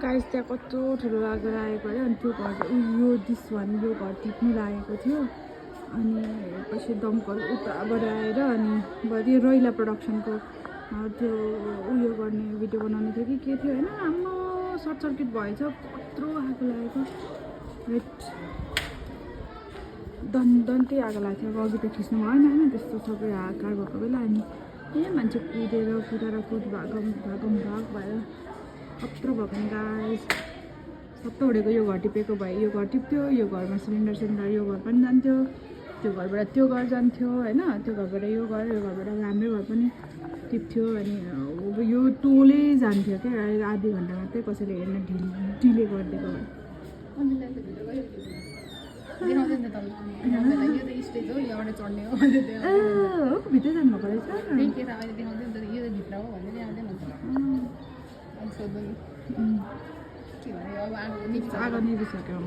guys त्यहाँ कस्तो ठुलो आगो लागेको अरे अनि त्यो घर यो दिस वान यो घर टिप्नु लागेको थियो अनि पछि दमकल उताबाट आएर अनि यो रैला प्रोडक्सनको त्यो उयो गर्ने भिडियो बनाउने थियो कि के थियो होइन आम्मा सर्ट सर्किट भएछ कत्रो आगो लागेको वेट दन्तै आगो लाग्थ्यो अब अघि त खिच्नु भएन होइन त्यस्तो सबै हाकार भएको बेला अनि मान्छे कुदेर कुद भाग भएर कत्रो भएको नि गाइस सबै उडेको यो घर टिपेको भए यो घर टिप्थ्यो यो घरमा सिलिन्डर यो घर पनि जान्थ्यो त्यो घरबाट त्यो घर जान्थ्यो होइन त्यो घरबाट यो घरबाट हाम्रै घर पनि टिप्थ्यो अनि अब यो टोलै जान्थ्यो क्या आधी घन्टा मात्रै कसैले हेर्न ढिले गरिदिएको भए भित्र जानुभएको रहेछ आगो निभिसक्यो